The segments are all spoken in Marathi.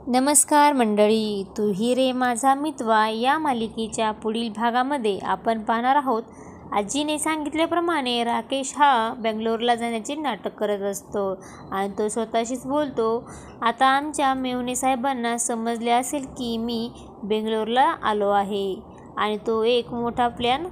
नमस्कार मंडळी, तू ही रे माझा मितवा या मालिकेच्या पुढील भागामध्ये आपण पाहणार आहोत. आजीने सांगितल्याप्रमाणे राकेश हा बेंगलोरला जाण्याचे नाटक करत असतो आणि तो स्वतःशीच बोलतो, आता आमच्या मेव्हणे साहेबांना समजले असेल की मी बेंगलोरला आलो आहे. आणि तो एक मोठा प्लॅन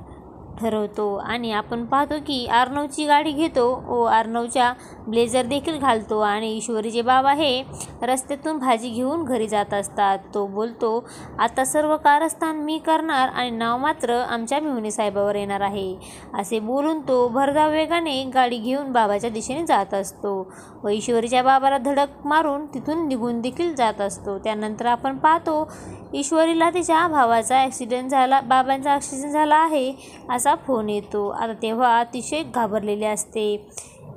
ठरवतो आणि आपण पाहतो की अर्णवची गाडी घेतो व अर्णवच्या ब्लेझर देखील घालतो आणि ईश्वरीचे बाबा हे रस्त्यातून भाजी घेऊन घरी जात असतात. तो बोलतो, आता सर्व कारस्थान मी करणार आणि नाव मात्र आमच्या मेव्हणे साहेबावर येणार आहे. असे बोलून तो भरधाव वेगाने गाडी घेऊन बाबाच्या दिशेने जात असतो व ईश्वरीच्या बाबाला धडक मारून तिथून निघून देखील जात असतो. त्यानंतर आपण पाहतो ईश्वरीला तिच्या भावाचा बाबांचा ॲक्सिडेंट झाला आहे असा फोन येतो. आता तेव्हा अतिशय घाबरलेले असते.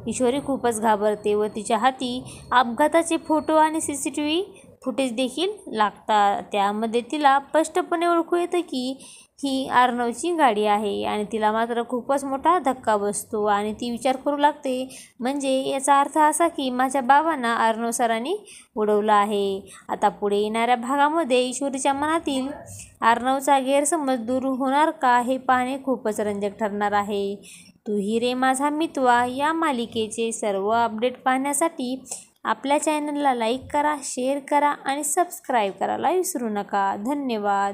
ईश्वरी खूपच घाबरते व तिच्या हाती अपघाताचे फोटो आणि CCTV फुटेज देखील लागतात. त्यामध्ये तिला स्पष्टपणे ओळखू येतं की ही अर्णवची गाडी आहे आणि तिला मात्र खूपच मोठा धक्का बसतो आणि ती विचार करू लागते, म्हणजे याचा अर्थ असा की माझ्या बाबांना अर्णव सरांनी उडवलं आहे. आता पुढे येणाऱ्या भागामध्ये ईश्वरीच्या मनातील अर्णवचा गैरसमज दूर होणार का हे पाहणे खूपच रंजक ठरणार आहे. तू ही रे माझा मितवा या मालिकेचे सर्व अपडेट पाहण्यासाठी आपल्या चॅनलला लाईक करा, शेअर करा आणि सबस्क्राईब करायला विसरू नका. धन्यवाद.